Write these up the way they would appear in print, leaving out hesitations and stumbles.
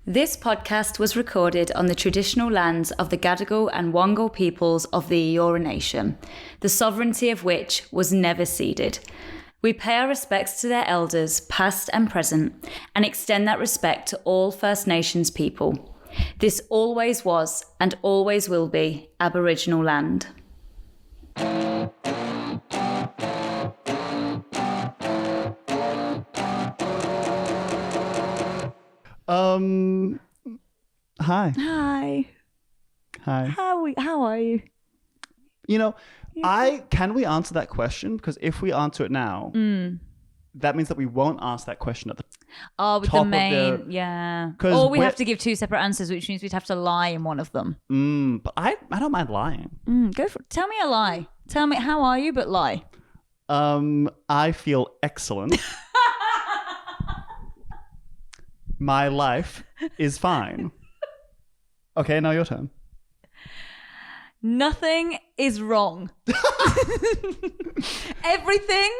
This podcast was recorded on the traditional lands of the Gadigal and Wangal peoples of the Eora Nation, the sovereignty of which was never ceded. We pay our respects to their elders, past and present, and extend that respect to all First Nations people. This always was and always will be Aboriginal land. Hi. Hi. Hi. How are you? You know, can we answer that question? Because if we answer it now, that means that we won't ask that question at the with top the main, of the... yeah. Or we have to give two separate answers, which means we'd have to lie in one of them. But I don't mind lying. Go for it. Tell me a lie. Tell me, how are you, but lie. I feel excellent. My life is fine. Okay, now your turn. Nothing is wrong. Everything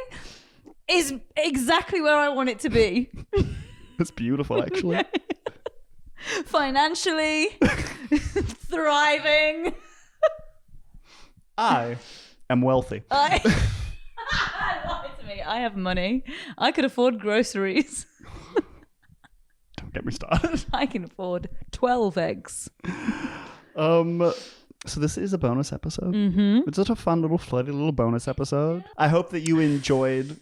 is exactly where I want it to be. That's beautiful, actually. Financially, thriving. I am wealthy. Lie to me. I have money. I could afford groceries. Don't get me started. I can afford 12 eggs. So this is a bonus episode. It's such a fun little flirty little bonus episode. I hope that you enjoyed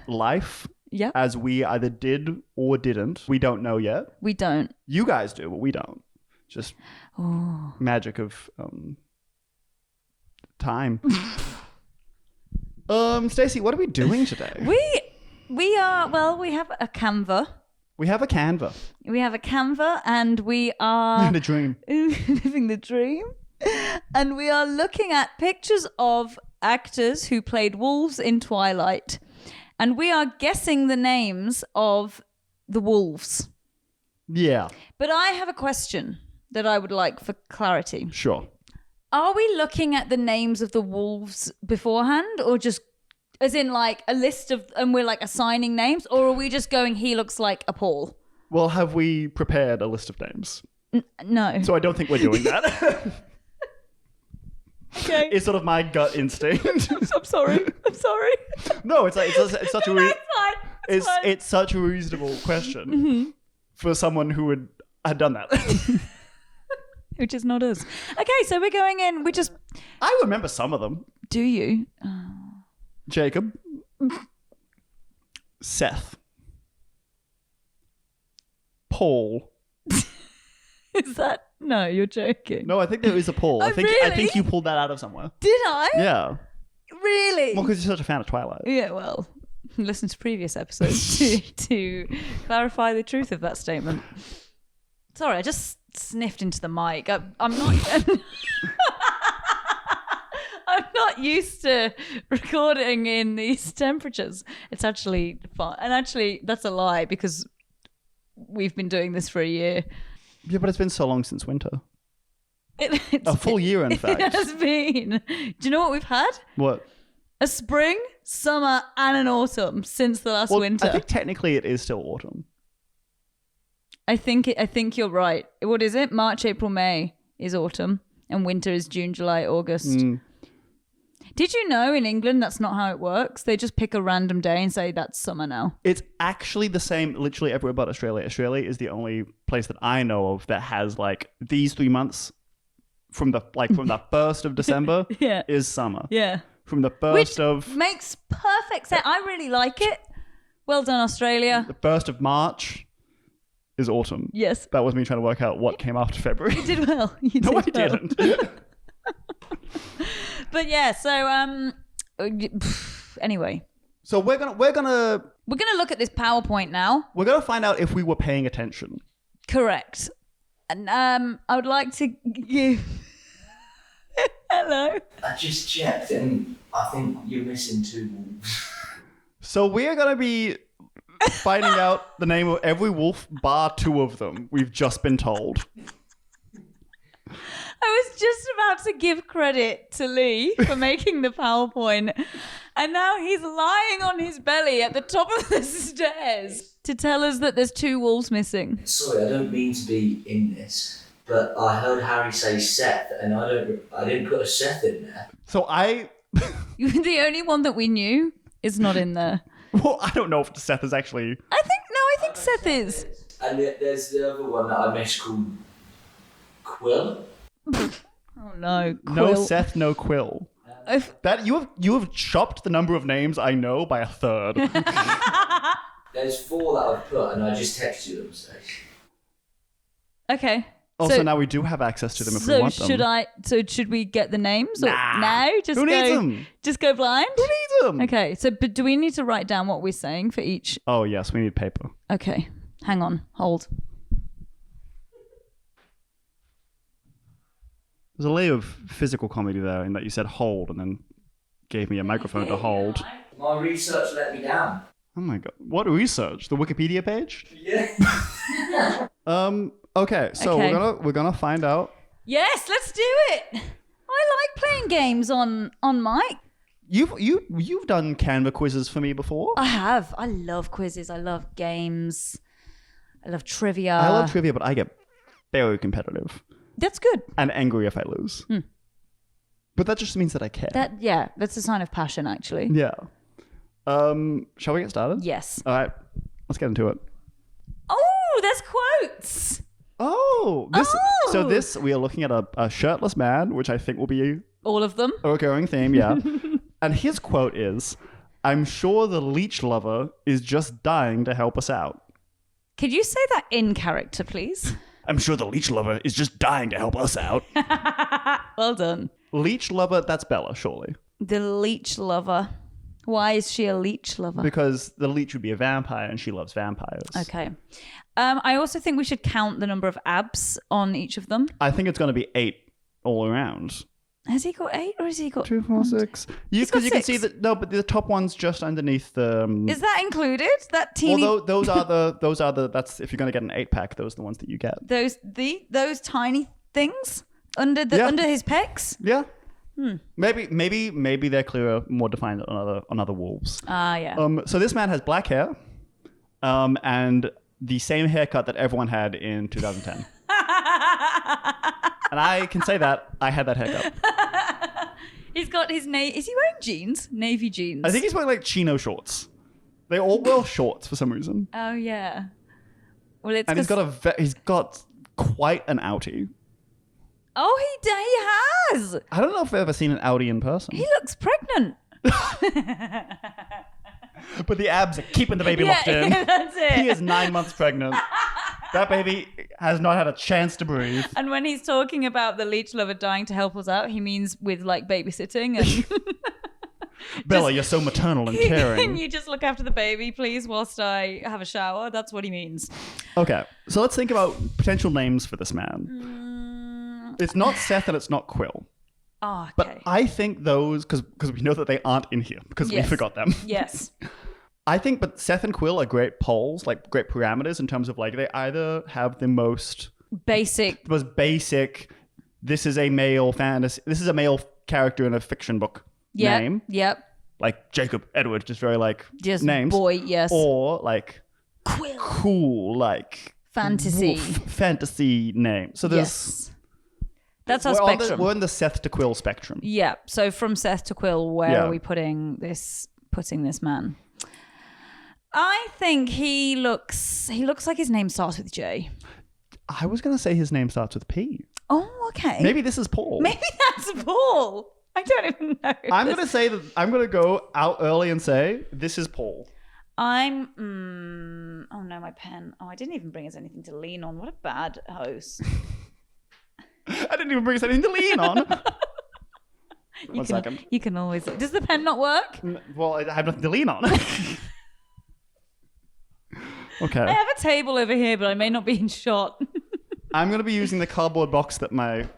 life as we either did or didn't. We don't know yet. We don't. You guys do, but we don't. Just magic of time. Stacey, what are we doing today? We have a Canva. We have a Canva. We have a Canva and we are... In a dream. Living the dream. And we are looking at pictures of actors who played wolves in Twilight. And we are guessing the names of the wolves. Yeah. But I have a question that I would like for clarity. Sure. Are we looking at the names of the wolves beforehand or just as in like a list of, and we're like assigning names, or are we just going, he looks like a Paul? Well, have we prepared a list of names? No. So I don't think we're doing that. Okay. It's sort of my gut instinct. I'm sorry. No, it's such a It's fine. It's such a reasonable question for someone who had done that. Which is not us. Okay, so we're going in. I remember some of them. Do you? Jacob. Seth. Paul. Is that? No, you're joking. No, I think there is a Paul. Oh, I think you pulled that out of somewhere. Did I? Yeah. Really? Well, because you're such a fan of Twilight. Yeah, well, listen to previous episodes to clarify the truth of that statement. Sorry, I just sniffed into the mic. I'm not... I'm not used to recording in these temperatures. It's actually fun. And actually, that's a lie because we've been doing this for a year. Yeah, but it's been so long since winter. A full year, in fact. It has been. Do you know what we've had? What? A spring, summer, and an autumn since the last winter. I think technically it is still autumn. I think you're right. What is it? March, April, May is autumn, and winter is June, July, August. Did you know in England that's not how it works? They just pick a random day and say that's summer now. It's actually the same literally everywhere but Australia. Australia is the only place that I know of that has like these 3 months from the 1st of December is summer. Yeah. From the 1st of... makes perfect sense. I really like it. Well done, Australia. The 1st of March is autumn. Yes. That was me trying to work out what came after February. You did well. No, I didn't. But yeah, so anyway. So we're gonna look at this PowerPoint now. We're gonna find out if we were paying attention. Correct. And I would like to give hello. I just checked and I think you're missing 2 wolves. So we're gonna be finding out the name of every wolf bar 2 of them. We've just been told. I was just about to give credit to Lee for making the PowerPoint, and now he's lying on his belly at the top of the stairs. to tell us that the's 2 wolves missing. Sorry, I don't mean to be in this, but I heard Harry say Seth, and I didn't put a Seth in there. So The only one that we knew is not in there. Well, I don't know if Seth is actually... I think Seth is. And there's the other one that I missed called Quill. Oh no, Quill. No Seth, no Quill. That you have chopped the number of names I know by a third. There's 4 that I've put, and I just texted you them. Okay. Also, now we do have access to them if we want them. Should we get the names? Nah. No? Who needs them? Just go blind? Who needs them? Okay, but do we need to write down what we're saying for each? Oh, yes, we need paper. Okay, hang on, hold. There's a layer of physical comedy there in that you said hold and then gave me a microphone to hold. My research let me down. Oh my god. What research? The Wikipedia page? Yeah. Okay, so we're gonna find out. Yes, let's do it. I like playing games on mic. You've done Canva quizzes for me before. I have. I love quizzes. I love games. I love trivia. I love trivia, but I get very competitive. That's good. And angry if I lose. But that just means that I care. That's a sign of passion, actually. Yeah. Shall we get started? Yes. All right. Let's get into it. Oh, there's quotes. So this we are looking at a shirtless man, which I think will be all of them a recurring theme, yeah. And his quote is, "I'm sure the leech lover is just dying to help us out." Could you say that in character, please? I'm sure the leech lover is just dying to help us out. Well done. Leech lover, that's Bella, surely. The leech lover. Why is she a leech lover? Because the leech would be a vampire and she loves vampires. Okay. I also think we should count the number of abs on each of them. I think it's going to be 8 all around. Has he got 8 or has he got 2, 4, 6? Because you can see that. No, but the top one's just underneath the. Is that included? That teeny. Well, those are the. That's if you're going to get an 8-pack. Those are the ones that you get. Those tiny things under his pecs. Yeah. Maybe they're clearer, more defined on other wolves. Yeah. So this man has black hair, and the same haircut that everyone had in 2010. And I can say that I had that haircut. He's got his is he wearing jeans? Navy jeans. I think he's wearing like chino shorts. They all wear shorts for some reason. Oh yeah. Well, it's and he's got quite an outie. Oh, he has. I don't know if I've ever seen an outie in person. He looks pregnant. But the abs are keeping the baby locked in. Yeah, that's it. He is 9 months pregnant. That baby has not had a chance to breathe. And when he's talking about the leech lover dying to help us out, he means with like babysitting and Bella, you're so maternal and caring. Can you just look after the baby, please, whilst I have a shower? That's what he means. Okay, so let's think about potential names for this man. It's not Seth and it's not Quill. Oh, okay. But I think those, because we know that they aren't in here because we forgot them. Yes. I think, but Seth and Quill are great polls, like great parameters in terms of like they either have the most basic, this is a male fantasy, this is a male character in a fiction book name. Yep. Like Jacob, Edward, just very like just names. Boy, yes. Or like Quill. Cool, like fantasy. Fantasy name. So there's... Yes. That's our spectrum. We're in the Seth to Quill spectrum. Yeah. So from Seth to Quill, where are we putting this man? I think he looks like his name starts with J. I was going to say his name starts with P. Oh, okay. Maybe this is Paul. Maybe that's Paul. I don't even know. I'm going to say that I'm going to go out early and say this is Paul. Oh no, my pen. Oh, I didn't even bring us anything to lean on. What a bad host. I didn't even bring us anything to lean on. One second. You can always... Does the pen not work? Well, I have nothing to lean on. Okay. I have a table over here, but I may not be in shot. I'm going to be using the cardboard box that my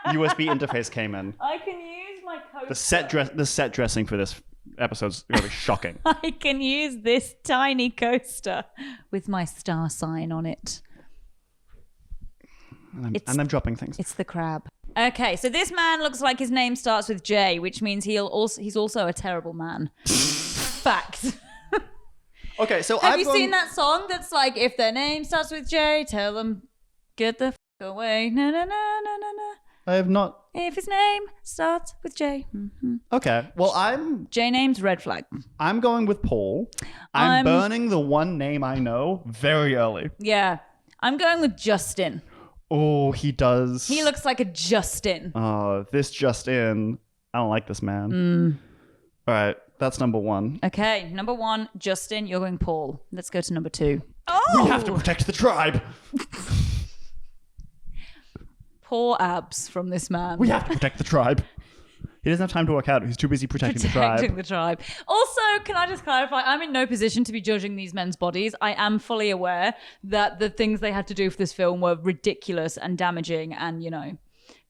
USB interface came in. I can use my coaster. The set dressing for this episode's going to be shocking. I can use this tiny coaster with my star sign on it. And I'm dropping things. It's the crab. Okay, so this man looks like his name starts with J, which means he's also a terrible man. Fact. Okay, so Have you seen that song that's like, if their name starts with J, tell them, get the away. Na na na na na na. I have not. If his name starts with J. Mm-hmm. Okay, well, J name's red flag. I'm going with Paul. I'm burning the one name I know very early. Yeah. I'm going with Justin. Oh, he does. He looks like a Justin. Oh, this Justin. I don't like this man. All right, that's number one. Okay, number 1, Justin. You're going Paul. Let's go to number 2. We have to protect the tribe. Poor abs from this man. We have to protect the tribe. He doesn't have time to work out. He's too busy protecting the tribe. Also, can I just clarify? I'm in no position to be judging these men's bodies. I am fully aware that the things they had to do for this film were ridiculous and damaging. And,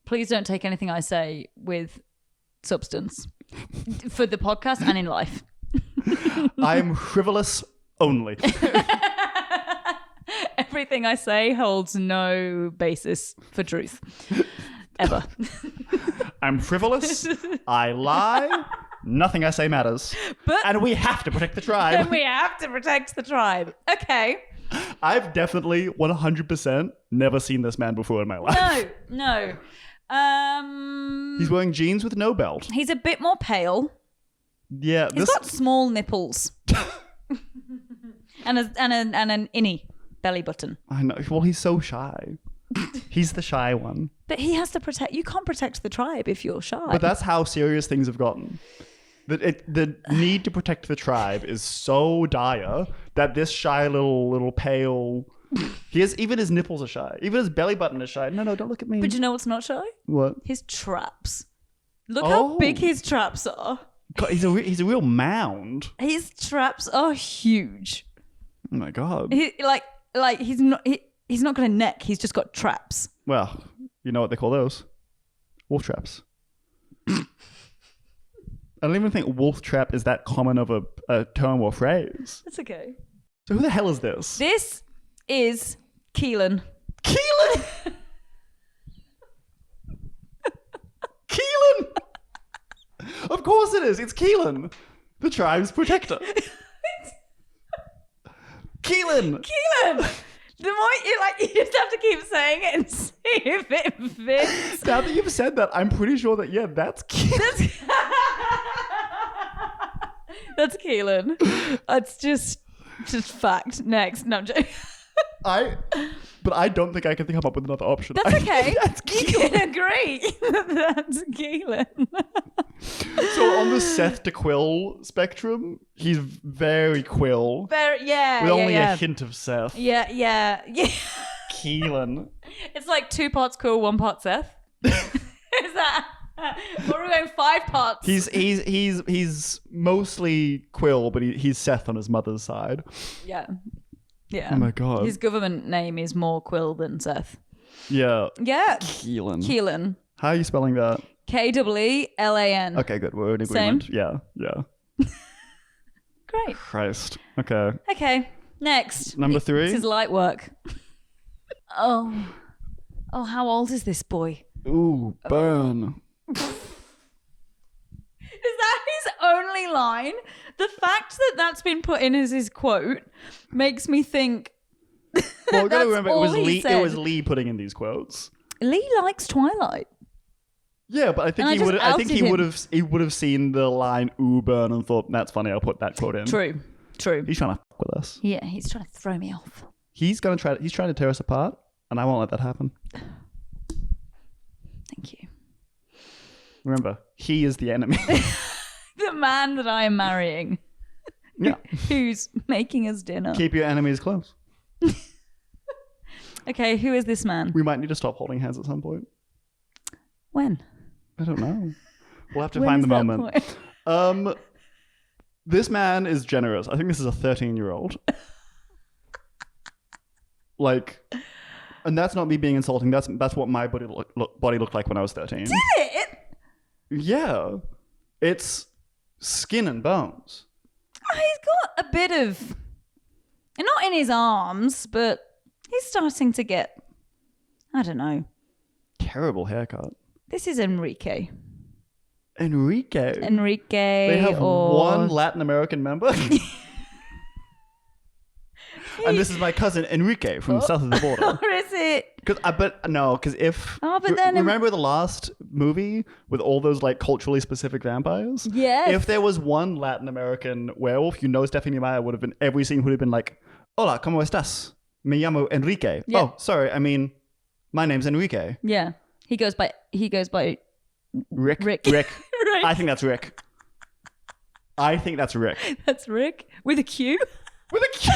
please don't take anything I say with substance for the podcast and in life. I'm frivolous only. Everything I say holds no basis for truth. Ever. I'm frivolous. I lie. Nothing I say matters. And we have to protect the tribe. And we have to protect the tribe. Okay. I've definitely 100% never seen this man before in my life. No. He's wearing jeans with no belt. He's a bit more pale. Yeah. He's got small nipples. and an innie belly button. I know. Well, he's so shy. He's the shy one. But he has to protect. You can't protect the tribe if you're shy. But that's how serious things have gotten. The need to protect the tribe is so dire that this shy little pale. Even his nipples are shy. Even his belly button is shy. No, don't look at me. But you know what's not shy? What? His traps. Look how big his traps are. God, he's a real mound. His traps are huge. Oh my God. He's not got a neck. He's just got traps. Well, you know what they call those? Wolf traps. I don't even think wolf trap is that common of a term or phrase. That's okay. So who the hell is this? This is Keelan. Keelan! Keelan! Of course it is. It's Keelan, the tribe's protector. Keelan! The more you just have to keep saying it and see if it fits. Now that you've said that, I'm pretty sure that, that's Keelan. That's Keelan. It's just fact. Next. No, I'm joking. But I don't think I can come up with another option. That's okay. That's Keelan. You can agree that that's Keelan. So on the Seth-Quill spectrum, he's very Quill. With only a hint of Seth. Yeah. Keelan. It's like 2 parts Quill, 1 part Seth. Is that? Or are we going 5 parts? He's mostly Quill, but he's Seth on his mother's side. Yeah. Oh my God. His government name is more Quill than Seth. Yeah. Keelan. How are you spelling that? Keelan. Okay, good. We're in agreement. Same? Yeah. Great. Christ. Okay. Next. Number 3. This is light work. Oh, how old is this boy? Ooh, burn. Is that his only line? The fact that that's been put in as his quote makes me think. Well, we gotta remember it was Lee putting in these quotes. Lee likes Twilight. Yeah, but I think he would have seen the line "ooh burn" and thought that's funny. I'll put that quote in. True. He's trying to fuck with us. Yeah, he's trying to throw me off. He's trying to tear us apart, and I won't let that happen. Thank you. Remember, he is the enemy. The man that I am marrying. Yeah. Who's making us dinner. Keep your enemies close. Okay, who is this man? We might need to stop holding hands at some point. When? I don't know. We'll have to find the moment. This man is generous. I think this is a 13-year-old. And that's not me being insulting. That's what my body looked like when I was 13. Did it? Yeah. It's skin and bones. He's got a bit of, not in his arms, but he's starting to get, I don't know. Terrible haircut. This is Enrique. Enrique. They have one Latin American member. And this is my cousin Enrique from south of the border. Or is it? Because if remember the last movie with all those like culturally specific vampires? Yes. If there was one Latin American werewolf, Stephanie Meyer would have been every scene would have been like, "Hola, ¿cómo estás? Me llamo Enrique." Yeah. Oh, sorry, I mean, my name's Enrique. Yeah. He goes by Rick. Rick. I think that's Rick. That's Rick with a Q. With a Q.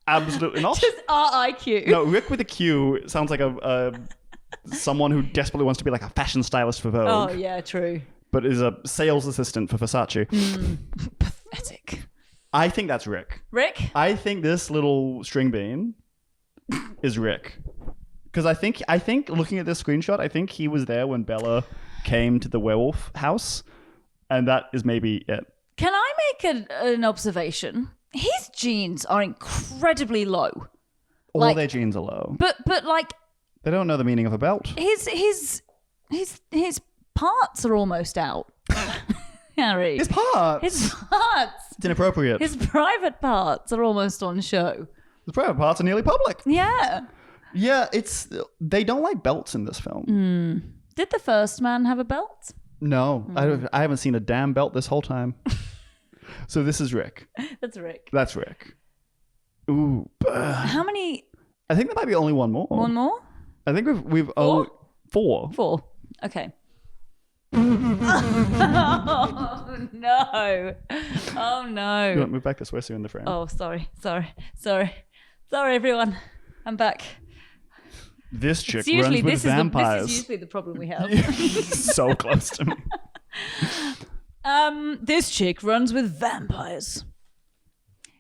Absolutely not. Just R-I-Q. No, Rick with a Q sounds like a someone who desperately wants to be like a fashion stylist for Vogue. Oh yeah, true. But is a sales assistant for Versace. Pathetic. I think that's Rick. Rick? I think this little string bean is Rick. Because I think looking at this screenshot, I think he was there when Bella came to the werewolf house. And that is maybe it. Can I make an observation? His genes are incredibly low. All their genes are low. But like They don't know the meaning of a belt. his parts are almost out. Harry. His parts. His parts. It's inappropriate. His private parts are almost on show. His private parts are nearly public. Yeah. Yeah, they don't like belts in this film. Did the first man have a belt? No, I haven't seen a damn belt this whole time. So this is Rick. That's Rick. That's Rick. Ooh. How many? I think there might be only one more. One more? I think we've only four. Four. Okay. Oh no. Oh You no. want to move back this way so you're in the frame? Oh, sorry, everyone. I'm back. This chick It's usually runs with vampires. this is usually the problem we have. So close to me. This chick runs with vampires.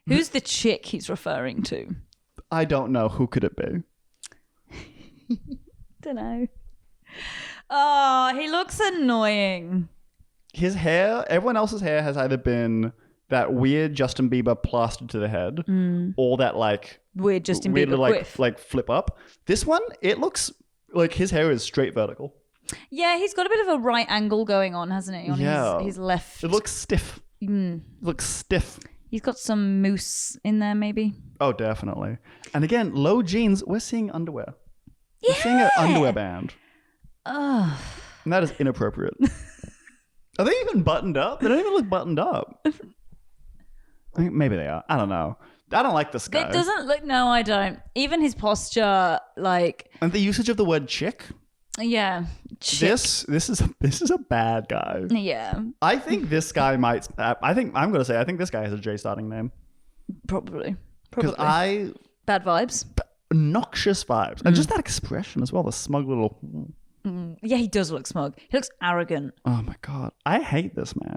Who's the chick he's referring to? I don't know. Who could it be? Don't know. Oh, he looks annoying. His hair, everyone else's hair has either been that weird Justin Bieber plastered to the head or that like Weird Justin weird Bieber like, quiff. like flip up. This one, it looks like his hair is straight vertical. Yeah, he's got a bit of a right angle going on, hasn't he? On his left. It looks stiff. It looks stiff. He's got some mousse in there, maybe. Oh, definitely. And again, low jeans, we're seeing underwear. We're seeing an underwear band. Oh. And that is inappropriate. Are they even buttoned up? They don't even look buttoned up. I think maybe they are. I don't know. I don't like this guy. It doesn't look. No, I don't. Even his posture, like. And the usage of the word chick. Yeah. Chick. This is a bad guy. Yeah. I think this guy might. I think this guy has a J starting name. Probably. Because Bad vibes. Noxious vibes, and just that expression as well. The smug little. Yeah, he does look smug. He looks arrogant. Oh my god, I hate this man.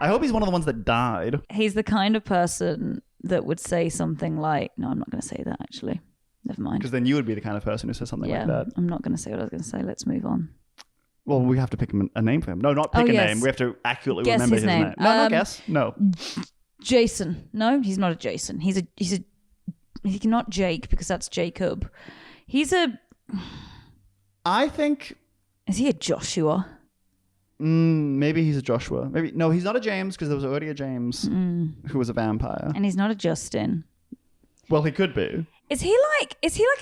I hope he's one of the ones that died. He's the kind of person that would say something like, no, I'm not going to say that actually. Never mind. Because then you would be the kind of person who says something like that. I'm not going to say what I was going to say. Let's move on. Well, we have to pick a name for him. No, not pick a yes. name. We have to accurately Guess remember his his name. name. No, not guess. No. Jason. No, he's not a Jason. He's not Jake because that's Jacob. I think. Is he a Joshua? Maybe he's a Joshua. Maybe no, he's not a James because there was already a James who was a vampire. And he's not a Justin. Well, he could be. Is he like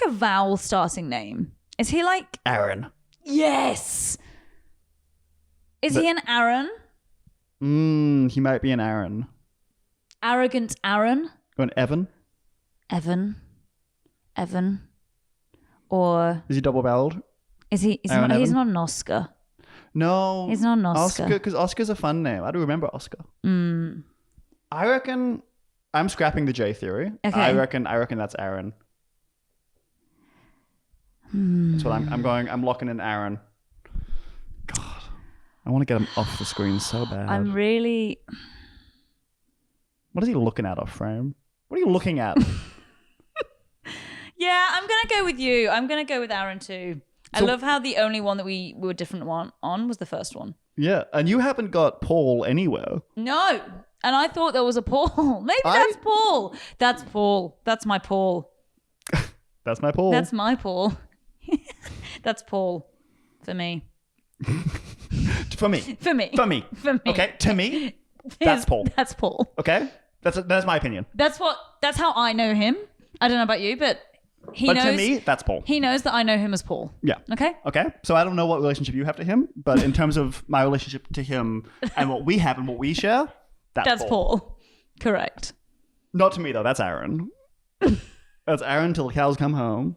a vowel starting name? Is he like Aaron? Yes. Is he an Aaron? He might be an Aaron. Arrogant Aaron? Or an Evan? Evan. Or Is he double-barreled? he's Aaron not Evan? an Oscar. No. He's not an Oscar. Because Oscar's a fun name. I do remember Oscar. I reckon I'm scrapping the J theory. Okay. I reckon that's Aaron. That's what I'm going. I'm locking in Aaron. God, I want to get him off the screen so bad. I'm really. What is he looking at off frame? What are you looking at? Yeah, I'm gonna go with you. I'm gonna go with Aaron too. I love how the only one that we were different on was the first one. Yeah, and you haven't got Paul anywhere. No, and I thought there was a Paul. Maybe that's Paul. That's Paul. That's my Paul. That's my Paul. That's my Paul. That's Paul for me. For me. For me. For me. For me. Okay, to me, that's Paul. That's Paul. Okay? That's my opinion. That's how I know him. I don't know about you, but But to me, that's Paul. He knows that I know him as Paul. Yeah. Okay? Okay. So I don't know what relationship you have to him, but in terms of my relationship to him and what we have and what we share, that's Paul. Correct. Not to me, though. That's Aaron. That's Aaron till the cows come home.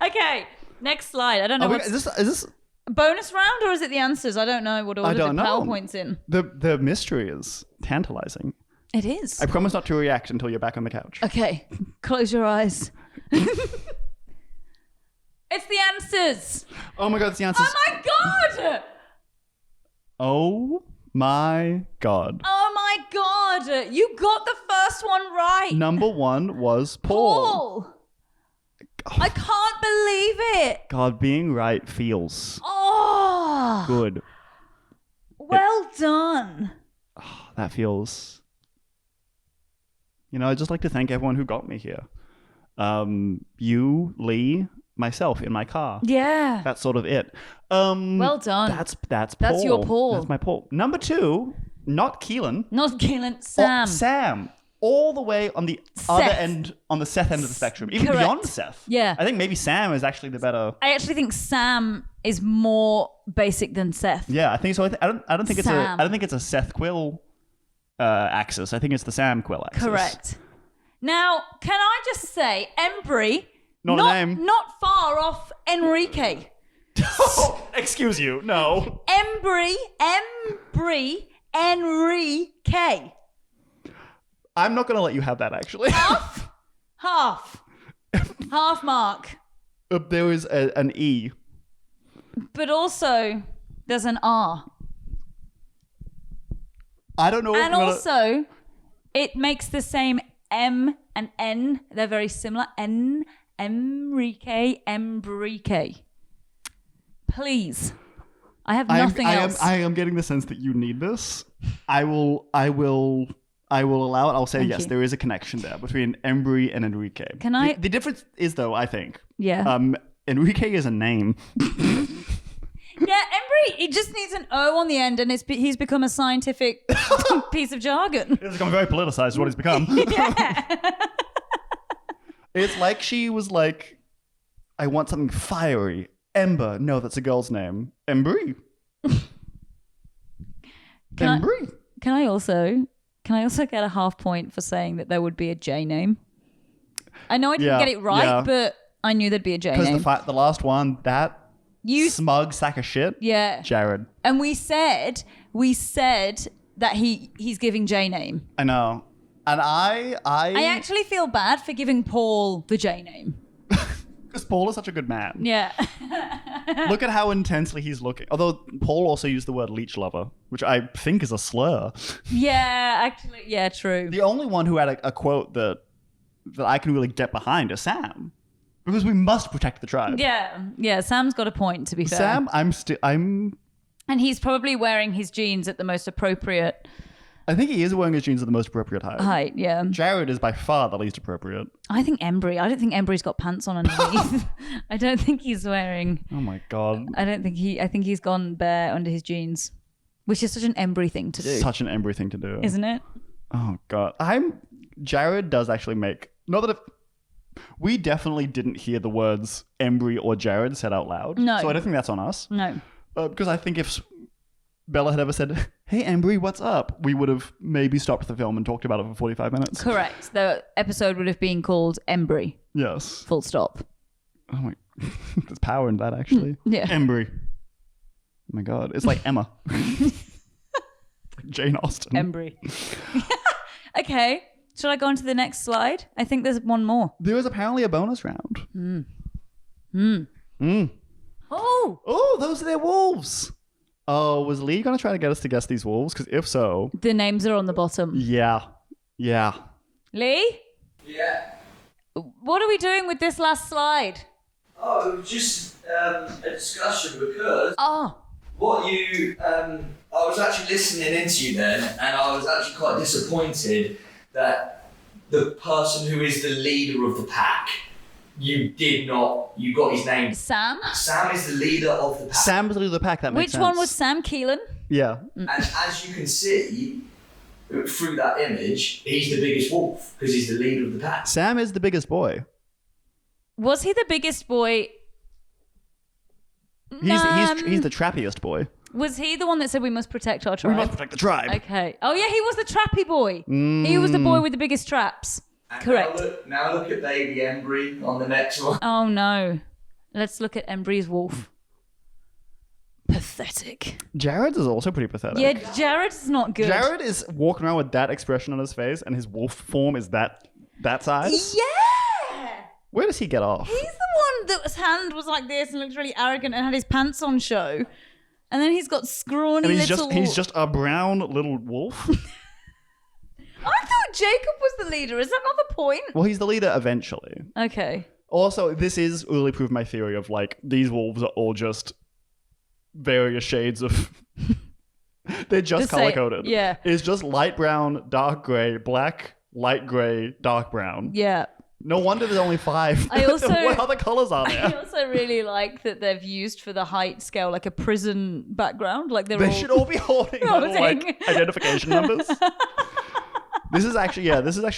Okay. Next slide. I don't know Is this bonus round or is it the answers? I don't know what order the PowerPoint's in. The mystery is tantalizing. It is. I promise not to react until you're back on the couch. Okay. Close your eyes. It's the answers. Oh my god, it's the answers. Oh my god. Oh my god. Oh my god. You got the first one right. Number 1 was Paul. Paul. I can't believe it. God, being right feels good. Well done. That feels... I'd just like to thank everyone who got me here. You, Lee, myself in my car. Yeah. That's sort of it. Well done. That's Paul. That's your Paul. That's my Paul. Number 2, not Keelan. Not Keelan, Sam. Sam. All the way on the other end, on the Seth end of the spectrum. Even Correct. beyond Seth. Yeah. I think maybe Sam is actually the better... I actually think Sam is more basic than Seth. Yeah, I think so. I don't think it's a Seth-Quill axis. I think it's the Sam-Quill axis. Correct. Now, can I just say, Embry, Not a name. Not far off Enrique. Excuse you. No. Embry, Enrique. I'm not going to let you have that, actually. Half mark. There is an E. But also, there's an R. I don't know. And also, it makes the same M and N. They're very similar. Enrique. Please. I have nothing else. I am getting the sense that you need this. I will allow it. I'll say yes. There is a connection there between Embry and Enrique. Can I? The difference is, though, I think. Yeah. Enrique is a name. Yeah, Embry, he just needs an O on the end, and he's become a scientific piece of jargon. It's become very politicized, is what he's become. Yeah. It's like she was like, I want something fiery. Ember. No, that's a girl's name. Embry. Embry. Can I also get a half point for saying that there would be a J name? I know I didn't get it right, but I knew there'd be a J name. Because the last one, that smug sack of shit. Yeah. Jared. And we said that he's giving J name. I know. And I actually feel bad for giving Paul the J name. Because Paul is such a good man. Yeah. Look at how intensely he's looking. Although Paul also used the word leech lover, which I think is a slur. Yeah, actually. Yeah, true. The only one who had a quote that I can really get behind is Sam. Because we must protect the tribe. Yeah. Sam's got a point, to be fair. Sam, I'm... And he's probably wearing his jeans at the most appropriate... I think he is wearing his jeans at the most appropriate height. Yeah. Jared is by far the least appropriate. I don't think Embry's got pants on underneath. I don't think he's wearing... Oh my God. I think he's gone bare under his jeans. Which is such an Embry thing to do. Such an Embry thing to do. Isn't it? Oh God. Jared does actually make... Not that we definitely didn't hear the words Embry or Jared said out loud. No. So I don't think that's on us. No. Because I think if Bella had ever said, hey, Embry, what's up? We would have maybe stopped the film and talked about it for 45 minutes. Correct. The episode would have been called Embry. Yes. Full stop. Oh my... There's power in that, actually. Yeah. Embry. Oh my God. It's like Emma. Like Jane Austen. Embry. Okay. Should I go on to the next slide? I think there's one more. There was apparently a bonus round. Oh, those are their wolves. Oh, was Lee going to try to get us to guess these wolves? Because if so... The names are on the bottom. Yeah. Lee? Yeah. What are we doing with this last slide? Oh, it was just a discussion because what you... I was actually listening into you then, and I was actually quite disappointed that the person who is the leader of the pack, you got his name. Sam? Sam is the leader of the pack. Sam was the leader of the pack, that makes Which sense. one was Sam Keelan? Yeah. And as you can see, through that image, he's the biggest wolf because he's the leader of the pack. Sam is the biggest boy. Was he the biggest boy? He's the trappiest boy. Was he the one that said we must protect our tribe? We must protect the tribe. Okay. Oh yeah, he was the trappy boy. He was the boy with the biggest traps. And Correct. Now look at baby Embry on the next one. Oh no. Let's look at Embry's wolf. Pathetic. Jared's is also pretty pathetic. Yeah, Jared's not good. Jared is walking around with that expression on his face, and his wolf form is that size. Yeah. Where does he get off? He's the one that his hand was like this and looked really arrogant and had his pants on show. And then he's got scrawny And little... he's just a brown little wolf. I thought Jacob was the leader. Is that not the point? Well, he's the leader eventually. Okay. Also, this is really proved my theory of like these wolves are all just various shades of. They're just The same, color coded. yeah. It's just light brown, dark gray, black, light gray, dark brown. Yeah. No wonder there's only 5. I also- What other colors are I there? also really like that they've used for the height scale like a prison background. Like They all... should all be holding little, Holding. like identification numbers. This is actually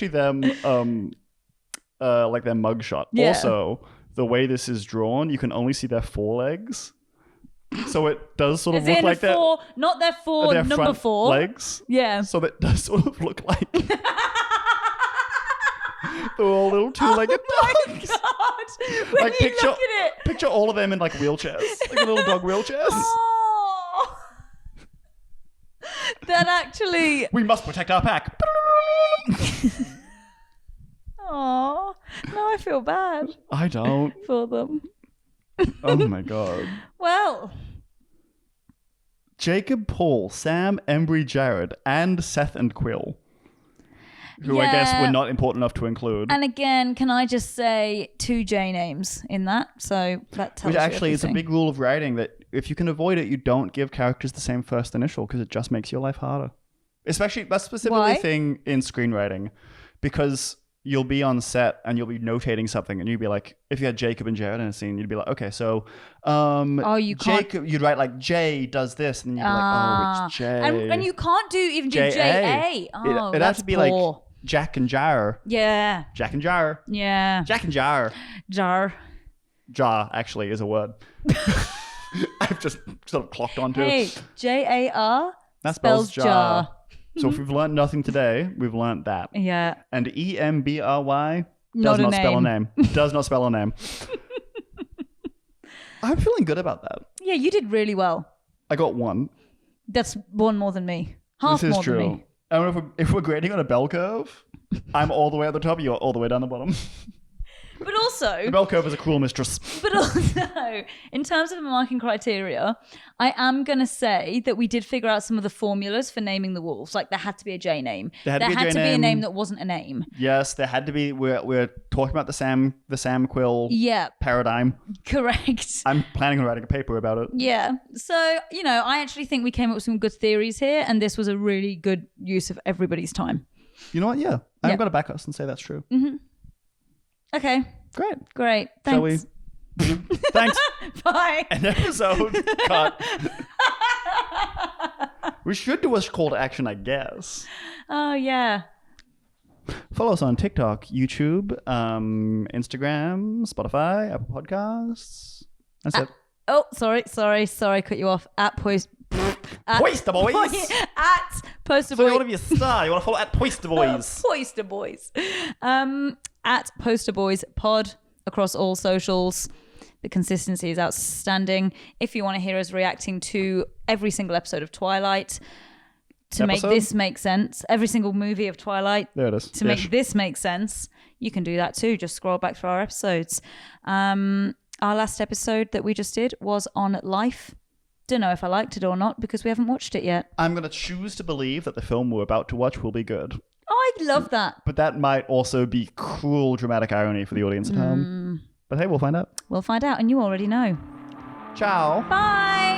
them like their mugshot. Yeah. Also, the way this is drawn, you can only see their forelegs. So it does sort of As look in like their not their four, their number front 4. legs. Yeah. So that does sort of look like they're all little two-legged dogs. God. When Like you picture look at it. picture all of them in like wheelchairs, like little dog wheelchairs. Oh. That actually... We must protect our pack. Oh, now I feel bad I don't. for them. Oh my god. Well, Jacob, Paul, Sam, Embry, Jared, and Seth and Quill. Who I guess Yeah. were not important enough to include. and again, can I just say 2 J names in that? So that tells Which you actually is a everything. big rule of writing that if you can avoid it, you don't give characters the same first initial because it just makes your life harder. Especially, that's specifically Why? a thing in screenwriting because you'll be on set and you'll be notating something and you'd be like, if you had Jacob and Jared in a scene, you'd be like, okay, so you can't- Jacob, you'd write like J does this and you'd be like, oh, it's J. And you can't do J-A. J-A. Oh, It'd have that's to be poor. like Jack and Jar. Yeah. Jack and Jar. Yeah. Jack and Jar. Jar. Jar actually is a word. I've just sort of clocked onto. Hey, J-A-R That spells jar. So if we've learned nothing today, we've learned that. Yeah. And E-M-B-R-Y does Not a not spell a name. name. Does not spell a name. I'm feeling good about that. Yeah, you did really well. I got 1. That's 1 more than me. Half This is more true. than me. And if we're grading on a bell curve, I'm all the way at the top, you're all the way down the bottom. But also... The bell curve is a cruel mistress. But also, in terms of marking criteria, I am going to say that we did figure out some of the formulas for naming the wolves. Like, there had to be a J name. There had to be a had J to be a name. name that wasn't a name. Yes, there had to be. We're talking about the Sam Quill Yeah, paradigm. correct. I'm planning on writing a paper about it. Yeah. So, I actually think we came up with some good theories here, and this was a really good use of everybody's time. You know what? Yeah. I'm Yeah. going to back us and say that's true. Okay, Great. great. Shall we? Thanks. Thanks. Bye. An episode cut. We should do a call to action, I guess. Oh, yeah. Follow us on TikTok, YouTube, Instagram, Spotify, Apple Podcasts. That's it. Oh, sorry, cut you off. At Poister Boys. At Poster So you Boys. want to be a star? You want to follow at Poister Boys? Poister Boys. At Poster Boys Pod across all socials. The consistency is outstanding. If you want to hear us reacting to every single episode of Twilight to make Episode? this make sense, every single movie of Twilight There it is. to make this make sense, you can do that too. Just scroll back through our episodes. Our last episode that we just did was on Life. Don't know if I liked it or not because we haven't watched it yet. I'm going to choose to believe that the film we're about to watch will be good. Oh, I love that. But that might also be cruel dramatic irony for the audience at home. But hey, we'll find out. We'll find out, and you already know. Ciao. Bye.